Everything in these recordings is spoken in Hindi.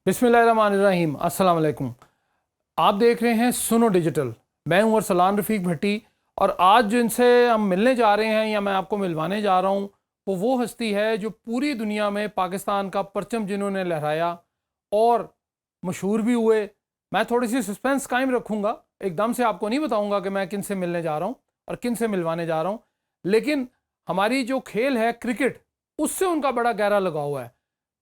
बिस्मिल्लाहिर्रहमानिर्रहीम, अस्सलाम वालेकुम। आप देख रहे हैं सुनो डिजिटल। मैं हूं अरसलान रफ़ीक भट्टी और आज जिनसे हम मिलने जा रहे हैं या मैं आपको मिलवाने जा रहा हूं वो हस्ती है जो पूरी दुनिया में पाकिस्तान का परचम जिन्होंने लहराया और मशहूर भी हुए। मैं थोड़ी सी सस्पेंस कायम रखूंगा, एकदम से आपको नहीं बताऊंगा कि मैं किन से मिलने जा रहा हूँ और किन से मिलवाने जा रहा हूँ, लेकिन हमारी जो खेल है क्रिकेट, उससे उनका बड़ा गहरा लगाव है।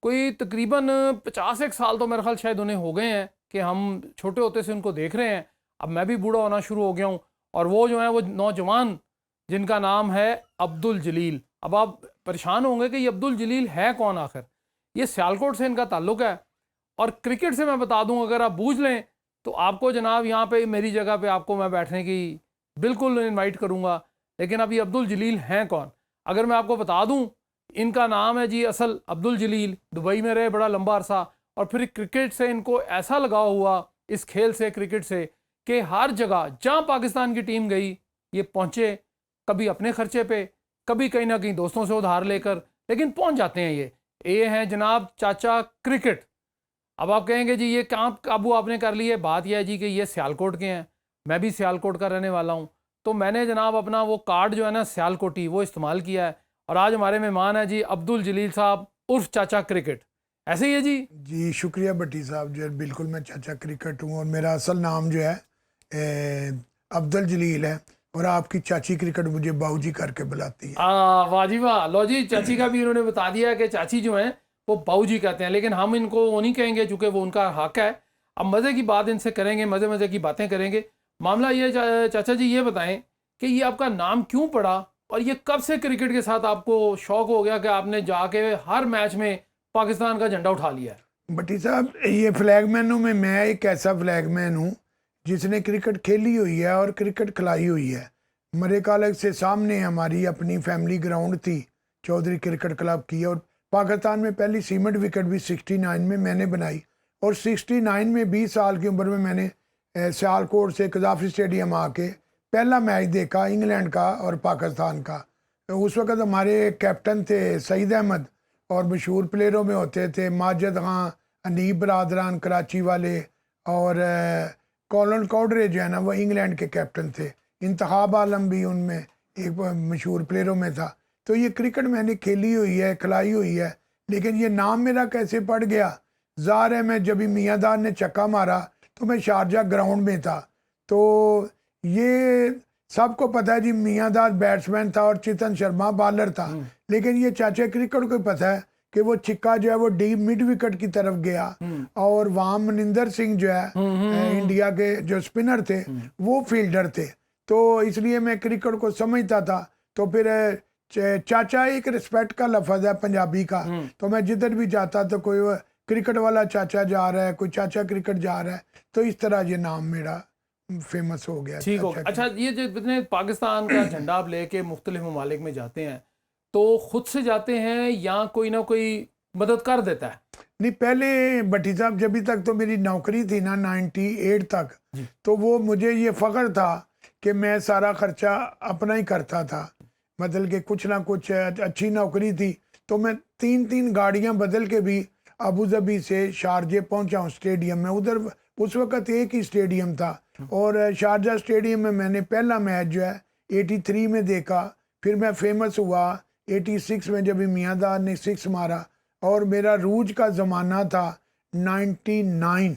कोई तकरीबन 50 एक साल तो मेरे ख्याल शायद उन्हें हो गए हैं कि हम छोटे होते से उनको देख रहे हैं। अब मैं भी बूढ़ा होना शुरू हो गया हूँ और वो जो है वो नौजवान जिनका नाम है अब्दुल जलील। अब आप परेशान होंगे कि ये अब्दुल जलील है कौन आखिर। ये सियालकोट से इनका ताल्लुक है और क्रिकेट से मैं बता दूं, अगर आप बूझ लें तो आपको जनाब यहाँ पे मेरी जगह पे आपको मैं बैठने की बिल्कुल इनवाइट करूँगा। लेकिन अब ये अब्दुल जलील हैं कौन, अगर मैं आपको बता दूं, इनका नाम है जी असल अब्दुल जलील। दुबई में रहे बड़ा लंबा अरसा और फिर क्रिकेट से इनको ऐसा लगाव हुआ, इस खेल से, क्रिकेट से, कि हर जगह जहाँ पाकिस्तान की टीम गई ये पहुँचे, कभी अपने खर्चे पे, कभी कहीं ना कहीं दोस्तों से उधार लेकर, लेकिन पहुँच जाते हैं। ये हैं जनाब चाचा क्रिकेट। अब आप कहेंगे जी ये कहाँ काबू आपने कर लिए। बात यह है जी कि ये सियालकोट के हैं, मैं भी सियालकोट का रहने वाला हूँ, तो मैंने जनाब अपना वो कार्ड जो है ना सियालकोटी वो इस्तेमाल किया है। और आज हमारे मेहमान है जी अब्दुल जलील साहब उर्फ चाचा क्रिकेट। ऐसे ही है जी? जी शुक्रिया भट्टी साहब जो है, बिल्कुल मैं चाचा क्रिकेट हूँ और मेरा असल नाम जो है अब्दुल जलील है और आपकी चाची क्रिकेट मुझे बाऊजी करके बुलाती है। वाह जी वाह। लो जी, चाची का भी इन्होंने बता दिया है कि चाची जो हैं वो बाऊजी कहते हैं, लेकिन हम इनको वो नहीं कहेंगे चूँकि वो उनका हक है। अब मज़े की बात इनसे करेंगे, मज़े मज़े की बातें करेंगे। मामला ये चाचा जी ये बताएं कि ये आपका नाम क्यों पड़ा और ये कब से क्रिकेट के साथ आपको शौक हो गया कि आपने जाके हर मैच में पाकिस्तान का झंडा उठा लिया है? भट्टी साहब, ये फ्लैगमैनों में मैं एक ऐसा फ्लैगमैन हूँ जिसने क्रिकेट खेली हुई है और क्रिकेट खिलाई हुई है। मरे कॉलेज से सामने हमारी अपनी फैमिली ग्राउंड थी, चौधरी क्रिकेट क्लब की, और पाकिस्तान में पहली सीमेंट विकेट भी 69 में मैंने बनाई और 69 में 20 साल की उम्र में मैंने सियालकोट से कजाफी स्टेडियम आके पहला मैच देखा इंग्लैंड का और पाकिस्तान का। उस वक़्त हमारे कैप्टन थे सईद अहमद और मशहूर प्लेयरों में होते थे माजिद खां, अनीब बरादरान कराची वाले, और कॉलन कॉडरे जो है ना वो इंग्लैंड के कैप्टन थे। इंतखाब आलम भी उनमें एक मशहूर प्लेयरों में था। तो ये क्रिकेट मैंने खेली हुई है, खिलाई हुई है, लेकिन ये नाम मेरा कैसे पड़ गया, ज़ाहिर है मैं जब मियांदार ने चक्का मारा तो मैं शारजा ग्राउंड में था। तो ये सबको पता है जी, मियांदार बैट्समैन था और चेतन शर्मा बॉलर था, लेकिन ये चाचा क्रिकेट को पता है कि वो छिक्का जो है वो डीप मिड विकेट की तरफ गया और वहाँ मनिंदर सिंह जो है इंडिया के जो स्पिनर थे वो फील्डर थे। तो इसलिए मैं क्रिकेट को समझता था। तो फिर चाचा एक रिस्पेक्ट का लफ्ज़ है पंजाबी का, तो मैं जिधर भी जाता तो कोई क्रिकेट वाला चाचा जा रहा है, कोई चाचा क्रिकेट जा रहा है, तो इस तरह ये नाम मेरा फेमस हो गया। ठीक हो। अच्छा, ये जो जितने पाकिस्तान का झंडा आप लेके मुख्तलिफ ममालिक में जाते हैं तो खुद से जाते हैं या कोई ना कोई मदद कर देता है? नहीं, पहले भट्टी साहब जब तक तो मेरी नौकरी थी ना 98 तक, तो वो मुझे ये फ़ख्र था कि मैं सारा खर्चा अपना ही करता था। मतलब कि कुछ ना कुछ अच्छी नौकरी थी तो मैं 3-3 गाड़ियां बदल के भी अबू धाबी से शारजे पहुंचा हूँ स्टेडियम में। उधर उस वक़्त एक ही स्टेडियम था और शारजा स्टेडियम में मैंने पहला मैच जो है 83 में देखा। फिर मैं फेमस हुआ 86 में जब मियांदार ने 6 मारा, और मेरा रूज का ज़माना था 99,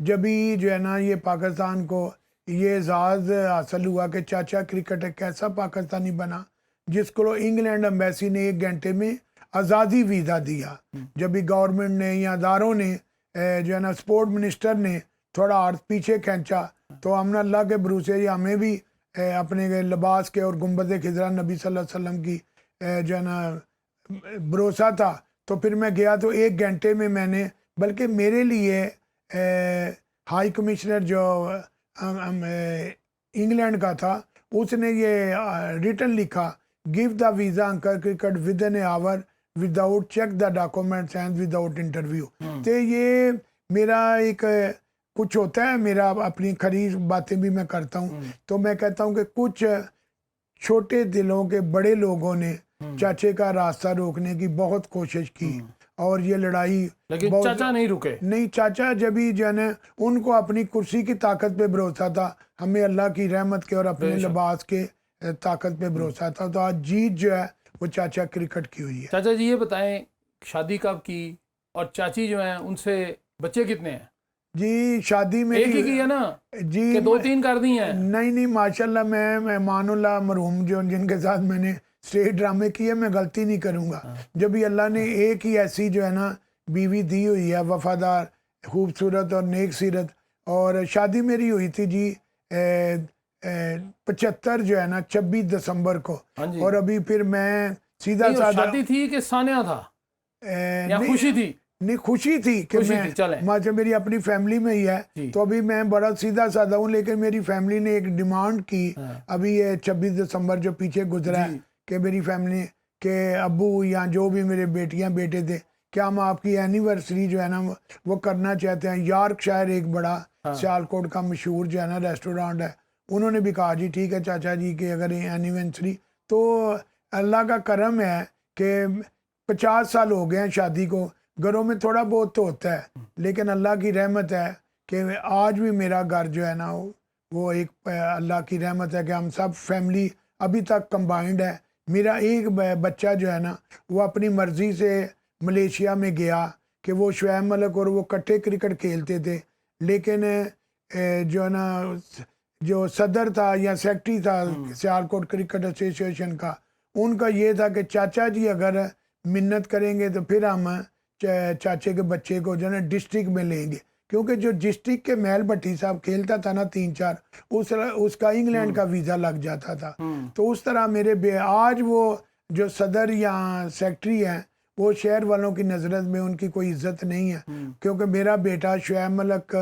जब भी जो है ना ये पाकिस्तान को ये एजाज़ हासिल हुआ कि चाचा क्रिकेट एक ऐसा पाकिस्तानी बना जिसको इंग्लैंड एम्बेसी ने 1 घंटे में आज़ादी वीज़ा दिया। जब भी गवर्नमेंट ने या अदारों ने जो है ना स्पोर्ट मिनिस्टर ने थोड़ा हाथ पीछे खींचा, तो हमने अल्लाह के भरोसे हमें भी अपने लिबास के और गुंबद खिजरा नबी सल्लल्लाहु अलैहि वसल्लम की जो है ना भरोसा था। तो फिर मैं गया तो 1 घंटे में मैंने, बल्कि मेरे लिए हाई कमिश्नर जो इंग्लैंड का था उसने ये रिटर्न लिखा, give the visa uncle cricket with an hour without check the documents and without interview. तो ये मेरा एक कुछ होता है, मेरा अपनी खरीद बातें भी मैं करता हूँ। तो मैं कहता हूँ कि कुछ छोटे दिलों के बड़े लोगों ने चाचे का रास्ता रोकने की बहुत कोशिश की और ये लड़ाई लेकिन बहुत चाचा नहीं रुके। नहीं, चाचा जब ही जो है ना, उनको अपनी कुर्सी की ताकत पे भरोसा था, हमें अल्लाह की रहमत के और अपने बेशक। लिबास के ताकत पे भरोसा था। तो आज जीत जो है वो चाचा क्रिकेट की हुई है। चाचा जी ये बताएं, शादी कब की, और चाची जो हैं उनसे बच्चे कितने हैं? जी शादी एक मेरी ही की है ना जी कि दो तीन कर दी हैं? नहीं माशाल्लाह, मैं मेहमानुल्लाह मरहूम जो जिनके साथ मैंने स्टेज ड्रामे किए, मैं गलती नहीं करूँगा। जब भी अल्लाह ने एक ही ऐसी जो है ना बीवी दी हुई है, वफादार, खूबसूरत और नेक सीरत। और शादी मेरी हुई थी जी 75 जो है ना 26 दिसंबर को। हाँ जी। और अभी फिर मैं सीधा नहीं, और साधा शादी थी कि सान्या था या नहीं, खुशी थी? नहीं खुशी थी कि खुशी मैं थी, चलें। माचा मेरी अपनी फैमिली में ही है। जी। तो अभी मैं बड़ा सीधा साधा हूँ, लेकिन मेरी फैमिली ने एक डिमांड की हाँ। अभी ये 26 दिसंबर जो पीछे गुजरा है, जी। कि मेरी फैमिली के अब्बू या जो भी मेरे बेटियां बेटे थे, क्या हम आपकी एनिवर्सरी जो है ना वो करना चाहते हैं। यॉर्कशायर एक बड़ा हाँ। सियालकोट का मशहूर जो है ना रेस्टोरेंट है, उन्होंने भी कहा जी ठीक है चाचा जी कि अगर एनिवर्सरी, तो अल्लाह का करम है कि 50 साल हो गए हैं शादी को। घरों में थोड़ा बहुत तो होता है, लेकिन अल्लाह की रहमत है कि आज भी मेरा घर जो है ना वो एक अल्लाह की रहमत है कि हम सब फैमिली अभी तक कंबाइंड है। मेरा एक बच्चा जो है ना वो अपनी मर्जी से मलेशिया में गया कि वो शुएब मलिक और वो इकट्ठे क्रिकेट खेलते थे, लेकिन जो है ना जो सदर था या सेक्रेटरी था सियालकोट क्रिकेट एसोसिएशन का, उनका ये था कि चाचा जी अगर मिन्नत करेंगे तो फिर हम चाचे के बच्चे को जो है ना डिस्ट्रिक्ट में लेंगे, क्योंकि जो डिस्ट्रिक्ट के महल भट्टी साहब खेलता था ना 3-4, उसका इंग्लैंड का वीज़ा लग जाता था। तो उस तरह मेरे आज वो जो सदर या सेक्रेटरी हैं वो शहर वालों की नजरत में उनकी कोई इज्जत नहीं है, क्योंकि मेरा बेटा शुएब मलिक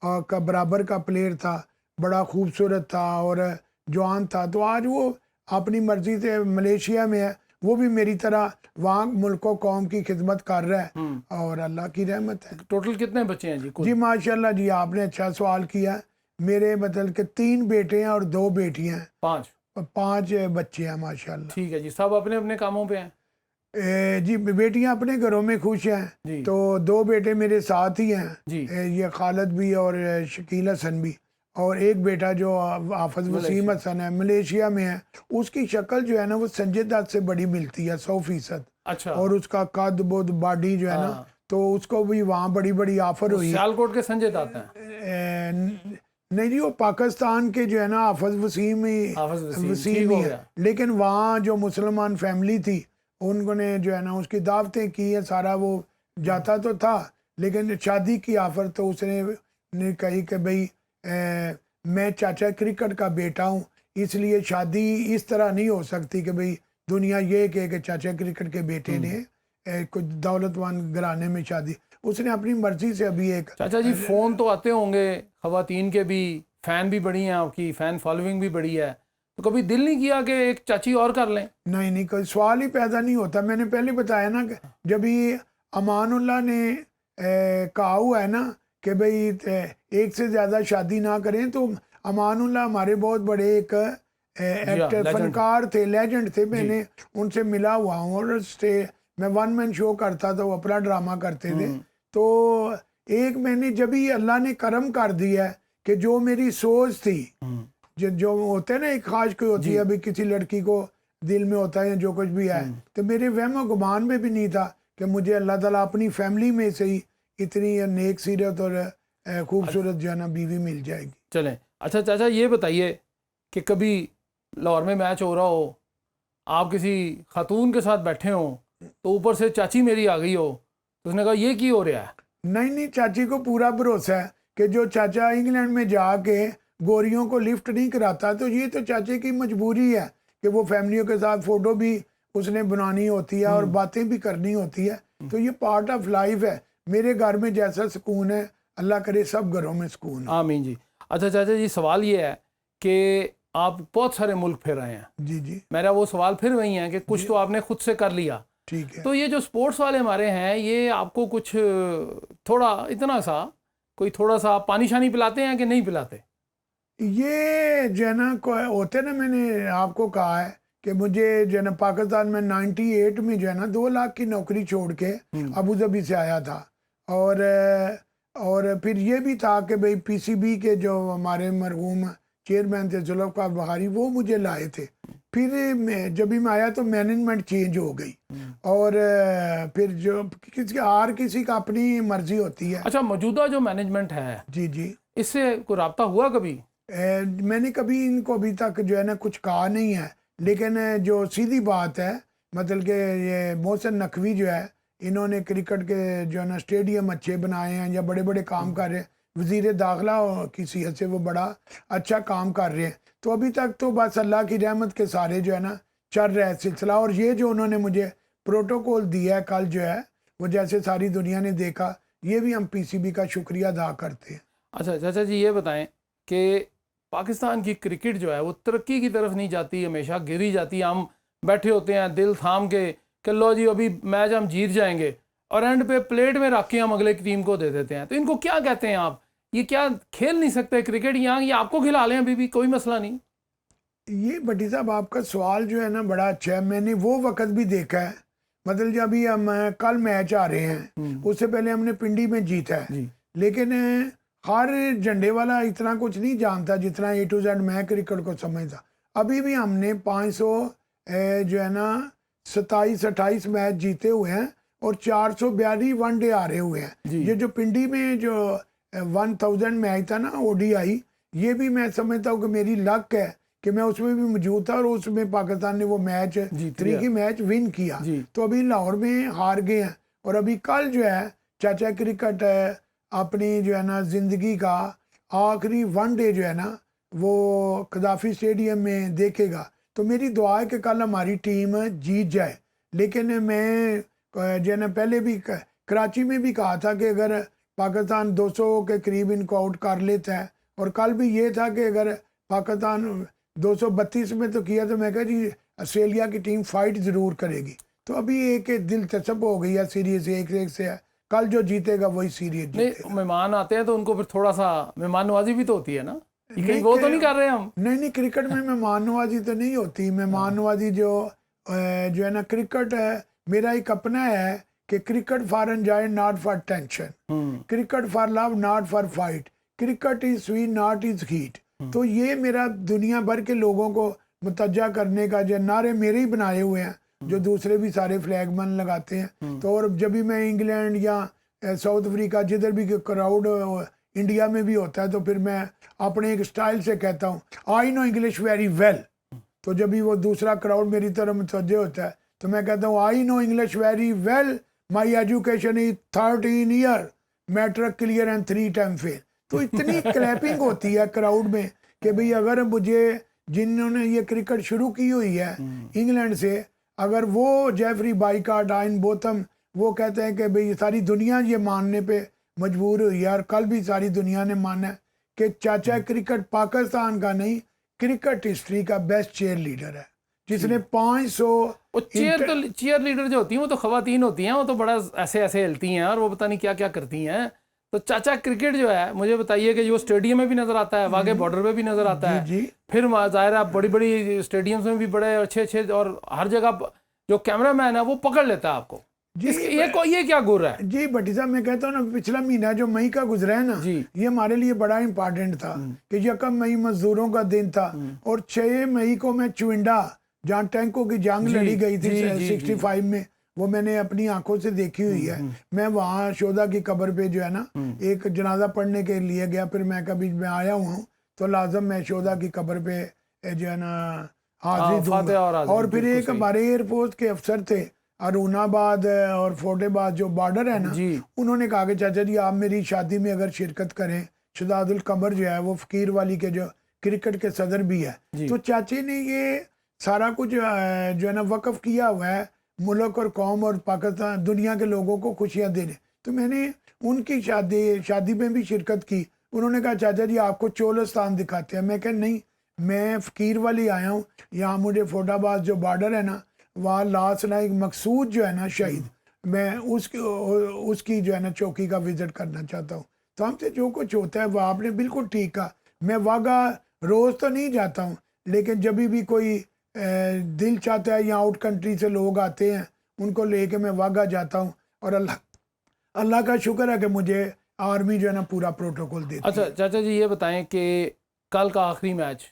का बराबर का प्लेयर था, बड़ा खूबसूरत था और जवान था। तो आज वो अपनी मर्जी से मलेशिया में है, वो भी मेरी तरह वहाँ मुल्क कौम की खिदमत कर रहा है और अल्लाह की रहमत है। टोटल कितने बच्चे हैं जी कुल? जी माशाल्लाह जी, आपने अच्छा सवाल किया। मेरे मतलब के 3 बेटे हैं और 2 बेटियां हैं, 5 बच्चे हैं माशाल्लाह। ठीक है जी, सब अपने अपने कामों पे हैं? जी बेटियां अपने घरों में खुश जी। हैं, तो 2 बेटे मेरे साथ ही हैं जी। ये खालिद भी और शकील हसन भी, और एक बेटा जो हाफिज वसीम हसन है मलेशिया में है। उसकी शक्ल जो है ना वो संजय दत्त से बड़ी मिलती है 100%। अच्छा। और उसका कद बुद बॉडी जो है ना, तो उसको भी वहाँ बड़ी बड़ी ऑफर हुई। सियालकोट के संजय दत्त हैं? नहीं जी, वो पाकिस्तान के जो है ना हाफिज वसीम ठीक ही हो है, गया। लेकिन वहाँ जो मुसलमान फैमिली थी उन्होंने जो है ना उसकी दावतें की है सारा, वो जाता तो था, लेकिन शादी की ऑफर तो उसने कही कि भाई मैं चाचा क्रिकेट का बेटा हूँ, इसलिए शादी इस तरह नहीं हो सकती कि भाई दुनिया ये कहे कि चाचा क्रिकेट के बेटे ने कुछ दौलतमंद घराने में शादी। उसने अपनी मर्जी से अभी एक चाचा जी फोन तो आते होंगे खवातीन के भी, फैन भी बड़ी हैं आपकी, फैन फॉलोइंग भी बड़ी है, तो कभी दिल नहीं किया कि एक चाची और कर लें? नहीं कोई सवाल ही पैदा नहीं होता। मैंने पहले बताया ना कि जब ये अमानुल्लाह ने कहा हुआ है ना कि भाई एक से ज्यादा शादी ना करें, तो अमानुल्लाह हमारे बहुत बड़े एक एक्टर फनकार थे, लेजेंड थे। मैंने उनसे मिला हुआ हूँ और मैं 1 मैन शो करता था, वो अपना ड्रामा करते थे। तो एक मैंने जब ही अल्लाह ने करम कर दिया है कि जो मेरी सोच थी, जो होते हैं ना एक ख्वाहिश कोई होती है, अभी किसी लड़की को दिल में होता है या जो कुछ भी है, तो मेरे वहम गुमान में भी नहीं था कि मुझे अल्लाह ताला अपनी फैमिली में से ही इतनी नेक सीरत और खूबसूरत जो है ना बीवी मिल जाएगी। चलें, अच्छा चाचा ये बताइए कि कभी लाहौर में मैच हो रहा हो, आप किसी खातून के साथ बैठे हो, तो ऊपर से चाची मेरी आ गई हो, तो उसने कहा ये की हो रहा है? नहीं चाची को पूरा भरोसा है कि जो चाचा इंग्लैंड में जाके गोरियों को लिफ्ट नहीं कराता, तो ये तो चाचे की मजबूरी है कि वो फैमिलियों के साथ फोटो भी उसने बनानी होती है और बातें भी करनी होती है। तो ये पार्ट ऑफ लाइफ है। मेरे घर में जैसा सुकून है, अल्लाह करे सब घरों में सुकून है। आमीन जी। अच्छा चाचा जी, सवाल ये है कि आप बहुत सारे मुल्क फिर आए हैं। जी मेरा वो सवाल फिर वही है कि कुछ तो आपने खुद से कर लिया, ठीक है। तो ये जो स्पोर्ट्स वाले हमारे हैं, ये आपको कुछ थोड़ा इतना सा कोई थोड़ा सा पानी शानी पिलाते हैं कि नहीं पिलाते? ये जो है ना होते ना, मैंने आपको कहा है कि मुझे जो है ना पाकिस्तान में 98 में जो है ना 2 लाख की नौकरी छोड़ के अबू धाबी से आया था। और फिर ये भी था कि भाई पीसीबी के जो हमारे मरहूम चेयरमैन थे जुल्फ़िकार बुखारी, वो मुझे लाए थे। फिर जब भी मैं आया तो मैनेजमेंट चेंज हो गई, और फिर जो किसी का अपनी मर्जी होती है। अच्छा, मौजूदा जो मैनेजमेंट है जी जी, इससे कोई राब्ता हुआ कभी? मैंने कभी इनको अभी तक जो है ना कुछ कहा नहीं है, लेकिन जो सीधी बात है, मतलब कि ये मोहसिन नकवी जो है, इन्होंने क्रिकेट के जो है ना स्टेडियम अच्छे बनाए हैं या बड़े बड़े काम कर रहे हैं। वजीर दाखिला की हैसियत से वो बड़ा अच्छा काम कर रहे हैं। तो अभी तक तो बस अल्लाह की रहमत के सारे जो है ना चल रहा है सिलसिला। और ये जो उन्होंने मुझे प्रोटोकॉल दिया है कल जो है, वो जैसे सारी दुनिया ने देखा, ये भी हम पीसीबी का शुक्रिया अदा करते हैं। अच्छा चाचा जी, ये बताएं कि पाकिस्तान की क्रिकेट जो है वो तरक्की की तरफ नहीं जाती, हमेशा गिरी जाती है। हम बैठे होते हैं दिल थाम के कि लो जी अभी मैच हम जीत जाएंगे, और एंड पे प्लेट में रख के हम अगले टीम को दे देते हैं। तो इनको क्या कहते हैं आप? ये क्या खेल नहीं सकते क्रिकेट यहाँ? ये आपको खिला लें अभी भी, कोई मसला नहीं। ये भट्टी साहब आपका सवाल जो है ना बड़ा अच्छा है। मैंने वो वक्त भी देखा है, मतलब जब अभी हम कल मैच आ रहे हैं, उससे पहले हमने पिंडी में जीता है। जी। लेकिन हर झंडे वाला इतना कुछ नहीं जानता जितना A to Z मैं क्रिकेट को समझता। अभी भी हमने 500 जो है ना 27-28 मैच जीते हुए हैं, और 442 वनडे हारे हुए हैं। ये जो पिंडी में जो 1000 मैच था ना ODI, ये भी मैं समझता हूँ कि मेरी लक है कि मैं उसमें भी मौजूद था, और उसमें पाकिस्तान ने वो मैच 3 की मैच विन किया। तो अभी लाहौर में हार गए हैं, और अभी कल जो है चाचा क्रिकेट अपनी जो है ना ज़िंदगी का आखिरी वनडे जो है ना वो कदाफ़ी स्टेडियम में देखेगा। तो मेरी दुआ है कि कल हमारी टीम जीत जाए। लेकिन मैं जो है ना पहले भी कराची में भी कहा था कि अगर पाकिस्तान 200 के करीब इनको आउट कर लेता है, और कल भी ये था कि अगर पाकिस्तान 232 में तो किया, तो मैं कहा जी ऑस्ट्रेलिया की टीम फाइट ज़रूर करेगी। तो अभी एक दिलचस्प हो गई है सीरीज, 1-1 से है। कल जो जीतेगा वही सीरीज जीतेगा। नहीं, मेहमान आते हैं तो उनको फिर थोड़ा सा मेहमान नवाजी भी तो होती है ना, ये कहीं वो तो नहीं कर रहे हम? नहीं, क्रिकेट में मेहमान नवाजी तो नहीं होती। मेहमान नवाजी जो है ना, क्रिकेट मेरा एक अपना है कि cricket for enjoy not for tension, cricket for love not for fight, cricket is sweet not is heat. तो ये मेरा दुनिया भर के लोगों को मुतज्जा करने का जो नारे मेरे ही बनाए हुए हैं, जो दूसरे भी सारे फ्लैगमैन लगाते हैं। तो और जब भी मैं इंग्लैंड या साउथ अफ्रीका जिधर भी क्राउड इंडिया में भी होता है, तो फिर मैं अपने एक स्टाइल से कहता हूँ I know English very well. तो जब भी वो दूसरा क्राउड मेरी तरफ मुतवज्जह होता है, तो मैं कहता हूँ I know English very well, my education is 13 year, matric clear and 3 time fail. तो इतनी क्लैपिंग होती है क्राउड में कि भाई अगर मुझे, जिन्होंने ये क्रिकेट शुरू की हुई है इंग्लैंड से, अगर वो जेफरी बाइकार्ड, आइन बोथम, वो कहते हैं कि भाई सारी दुनिया ये मानने पे मजबूर हुई है, और कल भी सारी दुनिया ने माना है कि चाचा क्रिकेट पाकिस्तान का नहीं, क्रिकेट हिस्ट्री का बेस्ट चेयर लीडर है, जिसने 500 चेयर लीडर जो होती हैं वो तो खवातीन होती हैं, वो तो बड़ा ऐसे ऐसे हिलती हैं और वो पता नहीं क्या क्या करती हैं। तो चाचा क्रिकेट जो है, मुझे बताइए कि जो स्टेडियम में भी नजर आता है, वाघे बॉर्डर पे भी नजर आता है, फिर जाहिर है बड़ी बड़ी स्टेडियम्स में भी बड़े अच्छे अच्छे, और हर जगह जो कैमरामैन है वो पकड़ लेता है आपको। ये क्या गुर है जी भट्टी साहब? मैं कहता हूँ ना, पिछला महीना जो मई का गुजरा है ना, ये हमारे लिए बड़ा इंपॉर्टेंट था कि 1 मई मजदूरों का दिन था, और 6 मई को मैं चुविंडा, जहाँ टैंकों की जंग लड़ी गई थी 65 में, वो मैंने अपनी आंखों से देखी हुई है। मैं वहाँ शोधा की कब्र पे जो है ना एक जनाजा पढ़ने के लिए गया, फिर मैं कभी मैं आया हूँ तो लाजम मैं शोधा की कब्र पे जो है ना हाजिरी दूंगा। और फिर एक हमारे एयरफोर्स के अफसर थे अरुणाबाद और फोर्टेबाद जो बॉर्डर है ना, उन्होंने कहा कि चाचा जी आप मेरी शादी में अगर शिरकत करें, शहजादुल कमर जो है वो फकीर वाली के जो क्रिकेट के सदर भी है, तो चाचे ने ये सारा कुछ जो है ना वक्फ किया हुआ है मुल्क और कौम और पाकिस्तान दुनिया के लोगों को खुशियाँ देने। तो मैंने उनकी शादी में भी शिरकत की। उन्होंने कहा चाचा जी आपको चोलिस्तान दिखाते हैं। मैं कहा नहीं, मैं फकीर वाली आया हूँ, यहाँ मुझे फोर्टाबाद जो बॉर्डर है ना, वहाँ लास्ट नाइक मकसूद जो है ना शहीद, मैं उसकी जो है ना चौकी का विजिट करना चाहता हूँ। तो हमसे जो कुछ होता है वो आपने बिल्कुल ठीक कहा। मैं वाघा रोज़ तो नहीं जाता हूँ, लेकिन जब भी कोई दिल चाहता है, यहाँ आउट कंट्री से लोग आते हैं, उनको लेके मैं वाघा जाता हूँ, और अल्लाह का शुक्र है कि मुझे आर्मी जो है ना पूरा प्रोटोकॉल देती है। अच्छा चाचा जी, ये बताएं कि कल का आखिरी मैच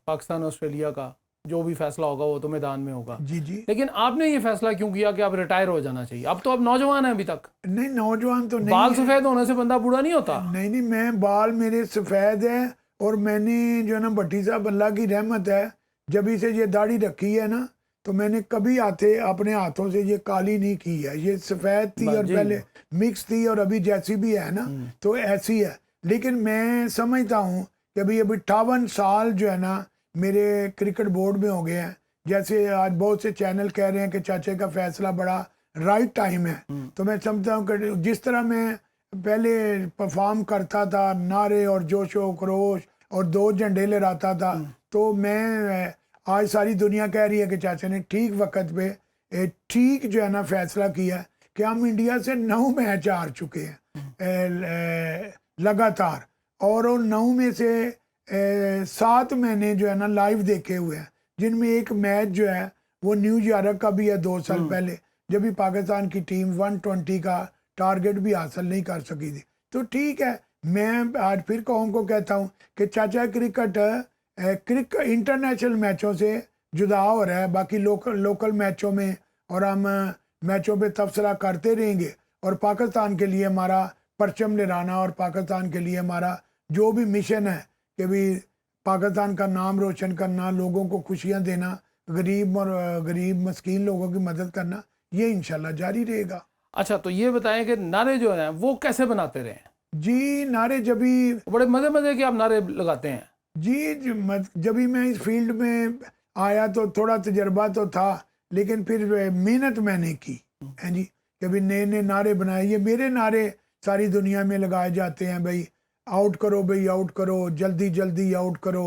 पाकिस्तान ऑस्ट्रेलिया का, जो भी फैसला होगा वो तो मैदान में होगा, जी जी। लेकिन आपने ये फैसला क्यों किया कि आप रिटायर हो जाना चाहिए? अब तो आप नौजवान हैं, अभी तक नहीं, नौजवान तो नहीं बाल है। सफेद होने से बंदा बूढ़ा नहीं होता। नहीं नहीं, मैं बाल मेरे सफ़ेद है, और मैंने जो है ना भट्टी साहब, अल्लाह की रहमत है, जब से ये दाढ़ी रखी है ना, तो मैंने कभी अपने हाथों से ये काली नहीं की है। ये सफ़ेद थी और जी। पहले मिक्स थी, और अभी जैसी भी है ना तो ऐसी है। लेकिन मैं समझता हूँ कि अभी 58 साल जो है ना मेरे क्रिकेट बोर्ड में हो गए हैं। जैसे आज बहुत से चैनल कह रहे हैं कि चाचे का फैसला बड़ा राइट टाइम है, तो मैं समझता हूँ कि जिस तरह मैं पहले परफॉर्म करता था, नारे और जोशो खरोश और 2 झंडे लहराता था, तो मैं आज सारी दुनिया कह रही है कि चाचा ने ठीक वक्त पे ठीक जो है ना फैसला किया कि हम इंडिया से 9 मैच हार चुके हैं लगातार, और उन 9 में से 7 मैंने जो है ना लाइव देखे हुए हैं, जिनमें एक मैच जो है वो न्यू यॉर्क का भी है 2 साल पहले, जब भी पाकिस्तान की टीम 120 का टारगेट भी हासिल नहीं कर सकी थी। तो ठीक है, मैं आज फिर कौम को कहता हूँ कि चाचा क्रिकेट इंटरनेशनल मैचों से जुदा हो रहा है, बाकी लोकल मैचों में, और हम मैचों पे तबसरा करते रहेंगे, और पाकिस्तान के लिए हमारा परचम लहराना, और पाकिस्तान के लिए हमारा जो भी मिशन है कि भी पाकिस्तान का नाम रोशन करना, लोगों को खुशियाँ देना, गरीब मस्कीन लोगों की मदद करना, ये इंशाल्लाह जारी रहेगा। अच्छा, तो ये बताएं कि नारे जो हैं वो कैसे बनाते रहे? जी, नारे जब भी बड़े मजे मजे के आप नारे लगाते हैं। जब भी मैं इस फील्ड में आया तो थोड़ा तजर्बा तो था, लेकिन फिर मेहनत मैंने की है जी। कभी नए नए नारे बनाए, ये मेरे नारे सारी दुनिया में लगाए जाते हैं, भाई आउट करो, भाई आउट करो, जल्दी जल्दी आउट करो,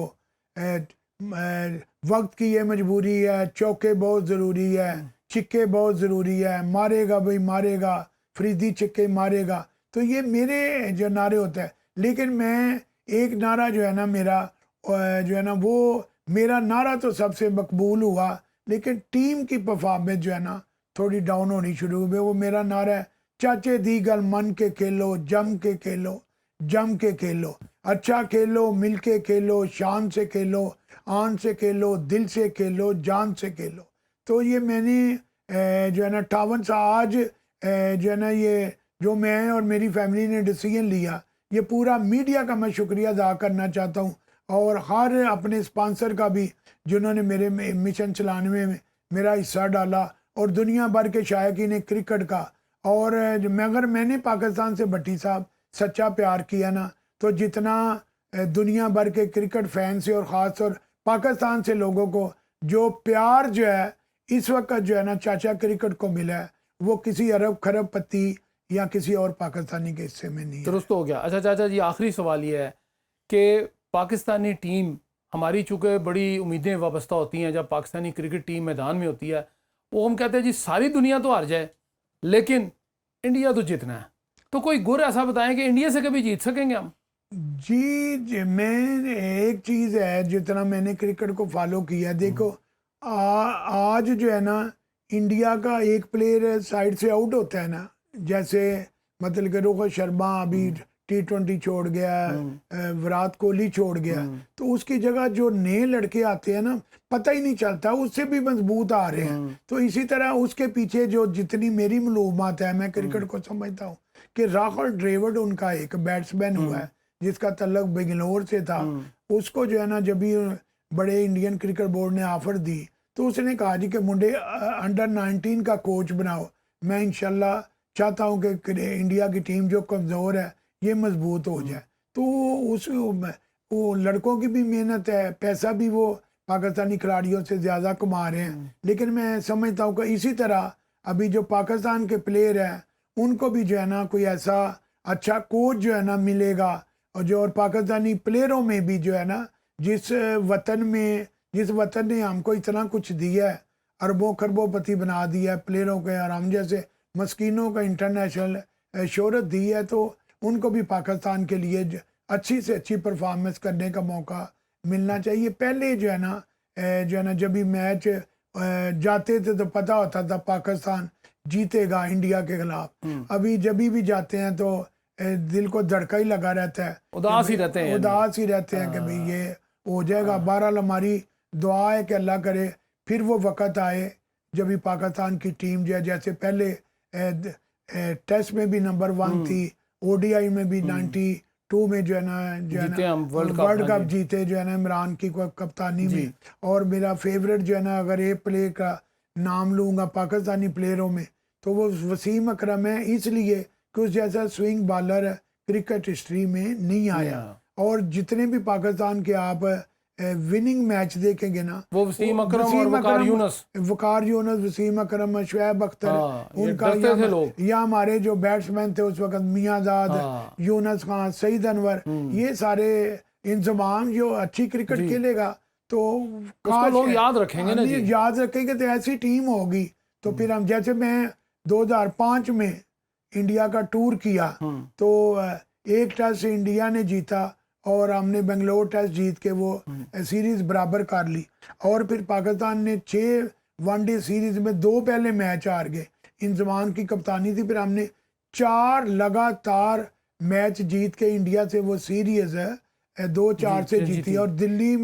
वक्त की ये मजबूरी है, चौके बहुत ज़रूरी है, छिक्के बहुत ज़रूरी है, मारेगा भाई मारेगा, फरीदी छिक्के मारेगा। तो ये मेरे जो नारे होते हैं, लेकिन मैं एक नारा जो है ना मेरा जो है ना वो मेरा नारा तो सबसे मकबूल हुआ, लेकिन टीम की परफॉर्मेंस जो है ना थोड़ी डाउन होनी शुरू हुई। वो मेरा नारा है, चाचे दी गल मन के खेलो, जम के खेलो, जम के खेलो, अच्छा खेलो, मिल के खेलो, शान से खेलो, आन से खेलो, दिल से खेलो, जान से खेलो। तो ये मैंने जो है ना 58 सा आज जो है ना ये जो मैं और मेरी फैमिली ने डिसीजन लिया, ये पूरा मीडिया का मैं शुक्रिया अदा करना चाहता हूँ, और हर अपने स्पॉन्सर का भी जिन्होंने मेरे मिशन चलाने में मेरा हिस्सा डाला, और दुनिया भर के शायकीन क्रिकेट का। और मगर मैंने पाकिस्तान से भट्टी साहब सच्चा प्यार किया ना, तो जितना दुनिया भर के क्रिकेट फैन से और ख़ास तौर पाकिस्तान से लोगों को जो प्यार जो है इस वक्त जो है ना चाचा क्रिकेट को मिला है, वो किसी अरब खरबपति या किसी और पाकिस्तानी के हिस्से में नहीं है। दुरुस्त हो गया। अच्छा चाचा जी, आखिरी सवाल ये है कि पाकिस्तानी टीम हमारी चूँकि बड़ी उम्मीदें वाबस्ता होती हैं, जब पाकिस्तानी क्रिकेट टीम मैदान में होती है, वो हम कहते हैं जी सारी दुनिया तो हार जाए लेकिन इंडिया तो जीतना है, तो कोई गुर ऐसा बताएं कि इंडिया से कभी जीत सकेंगे हम? मैं एक चीज़ है, जितना मैंने क्रिकेट को फॉलो किया, देखो आज जो है ना इंडिया का एक प्लेयर साइड से आउट होता है ना, जैसे मतलब कि रोहित शर्मा अभी T20 छोड़ गया, विराट कोहली छोड़ गया, तो उसकी जगह जो नए लड़के आते हैं ना पता ही नहीं चलता, उससे भी मजबूत आ रहे हैं। तो इसी तरह उसके पीछे जो जितनी मेरी मालूमात है, मैं क्रिकेट को समझता हूँ कि राहुल द्रविड़ उनका एक बैट्समैन हुआ है जिसका तल्लक बेंगलोर से था। उसको जो है ना जब भी बड़े इंडियन क्रिकेट बोर्ड ने ऑफर दी, तो उसने कहा जी कि मुंडे अंडर 19 का कोच बनाओ, मैं इंशाल्लाह चाहता हूँ कि इंडिया की टीम जो कमज़ोर है ये मजबूत हो जाए। तो वो लड़कों की भी मेहनत है, पैसा भी वो पाकिस्तानी खिलाड़ियों से ज़्यादा कमा रहे हैं, लेकिन मैं समझता हूँ कि इसी तरह अभी जो पाकिस्तान के प्लेयर हैं उनको भी जो है ना कोई ऐसा अच्छा कोच जो है ना मिलेगा, और जो और पाकिस्तानी प्लेयरों में भी जो है ना जिस वतन ने हमको इतना कुछ दिया है, अरबों खरबोपति बना दिया है प्लेयरों के, और हम जैसे मस्कीनों का इंटरनेशनल शोहरत दी है, तो उनको भी पाकिस्तान के लिए अच्छी से अच्छी परफॉर्मेंस करने का मौका मिलना चाहिए। पहले जो है ना जो है ना जब भी मैच जाते थे तो पता होता था पाकिस्तान जीतेगा इंडिया के खिलाफ। अभी जब भी जाते हैं तो दिल को धड़का ही लगा रहता है, उदास ही रहते हैं। उदास ही रहते हैं कि भाई ये हो जाएगा। बहरहाल हमारी दुआ है कि अल्लाह करे फिर वो वक़्त आए जब भी पाकिस्तान की टीम जो है, जैसे पहले टेस्ट में भी नंबर 1 थी, ओडीआई में भी 92 में जो है ना वर्ल्ड कप जीते जो है ना इमरान की कप्तानी में। और मेरा फेवरेट जो है ना अगर एक प्लेयर का नाम लूँगा पाकिस्तानी प्लेयरों में तो वो वसीम अकरम है, इसलिए कि उस जैसा स्विंग बॉलर क्रिकेट हिस्ट्री में नहीं आया। और जितने भी पाकिस्तान के आप विनिंग मैच देखेंगे ना, वो वसीम अकरम और वकार यूनुस, वसीम अकरम, शुएब अख्तर, उनका या हमारे जो बैट्समैन थे उस वक्त मियांदाद, यूनुस खान, सईद अनवर, ये सारे इंतजाम जो अच्छी क्रिकेट खेलेगा तो लोग याद रखेंगे ना जी। याद रखेंगे तो ऐसी टीम होगी। तो फिर हम जैसे मैं 2005 में इंडिया का टूर किया तो एक टेस्ट इंडिया ने जीता और हमने बेंगलोर टेस्ट जीत के वो सीरीज बराबर कर ली। और फिर पाकिस्तान ने 6 वनडे सीरीज में 2 पहले मैच हार गए, इंजमान की कप्तानी थी। फिर हमने 4 लगातार मैच जीत के इंडिया से वो सीरीज है 2-4 से जीती। और दिल्ली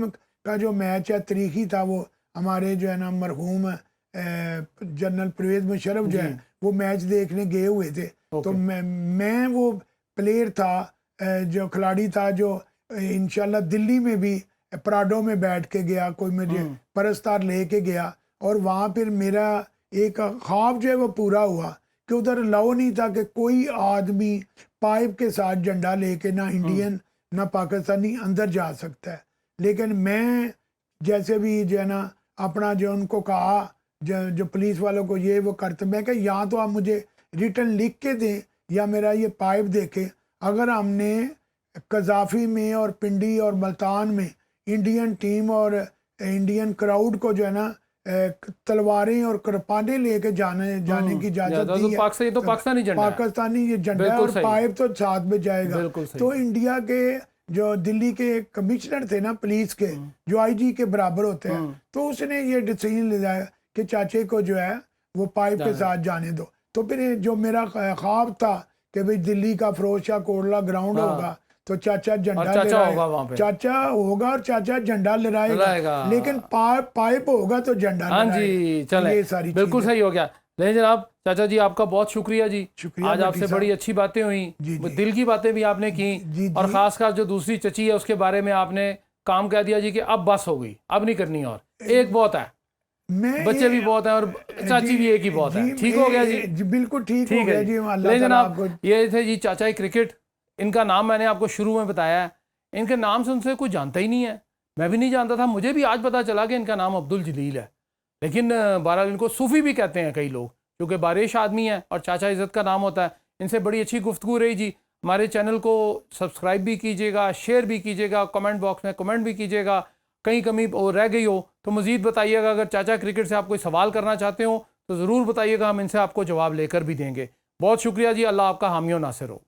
का जो मैच है तारीखी था, वो हमारे जो है ना मरहूम जनरल परवेज मुशर्रफ जो है वो मैच देखने गए हुए थे। तो मैं वो प्लेयर था जो खिलाड़ी था जो इंशाल्लाह दिल्ली में भी प्राडो में बैठ के गया, कोई मुझे परस्तार लेके गया और वहाँ फिर मेरा एक ख्वाब जो है वो पूरा हुआ कि उधर अलाउ नहीं था कि कोई आदमी पाइप के साथ झंडा लेके ना इंडियन ना पाकिस्तानी अंदर जा सकता है। लेकिन मैं जैसे भी जो है ना अपना जो उनको कहा जो पुलिस वालों को ये वो करते, मैं कहा या तो आप मुझे रिटर्न लिख के दें या मेरा ये पाइप देखे। अगर हमने कजाफी में और पिंडी और मुल्तान में इंडियन टीम और इंडियन क्राउड को जो है ना तलवारें और कृपाने लेके जाने की इजाजत दी है तो पाकिस्तानी ये झंडा और पाइप तो साथ में जाएगा। तो इंडिया के जो दिल्ली के कमिश्नर थे ना पुलिस के, जो आईजी के बराबर होते हैं, तो उसने ये डिसीजन लिया कि चाचे को जो है वो पाइप के साथ जाने दो। तो फिर जो मेरा ख्वाब था कि भाई दिल्ली का फिरोज शाह कोटला ग्राउंड होगा तो चाचा झंडा चाचा होगा और चाचा झंडा लहराएगा, लेकिन पाइप होगा तो झंडा। हाँ जी, चले, सारी बिल्कुल सही हो गया। लेकिन जनाब चाचा जी आपका बहुत शुक्रिया जी, आज आपसे बड़ी अच्छी बातें हुई, दिल की बातें भी आपने की और खासकर जो दूसरी चची है उसके बारे में आपने काम कह दिया जी कि अब बस हो गई, अब नहीं करनी और एक बहुत है, बच्चे भी बहुत हैं और चाची भी एक ही बहुत है। ठीक हो गया जी, बिल्कुल ठीक हो गया जी। लेकिन जनाब ये थे जी चाचा क्रिकेट, इनका नाम मैंने आपको शुरू में बताया है, इनके नाम से उनसे कोई जानता ही नहीं है, मैं भी नहीं जानता था, मुझे भी आज पता चला कि इनका नाम अब्दुल जलील है। लेकिन बहरहाल इनको सूफ़ी भी कहते हैं कई लोग, क्योंकि बारिश आदमी है और चाचा इज़्ज़त का नाम होता है। इनसे बड़ी अच्छी गुफ्तगू रही जी। हमारे चैनल को सब्सक्राइब भी कीजिएगा, शेयर भी कीजिएगा, कमेंट बॉक्स में कमेंट भी कीजिएगा, कहीं कमी रह गई हो तो मज़ीद बताइएगा। अगर चाचा क्रिकेट से आप कोई सवाल करना चाहते हो तो ज़रूर बताइएगा, हम इनसे आपको जवाब लेकर भी देंगे। बहुत शुक्रिया जी, अल्लाह आपका हामी व नासिर हो।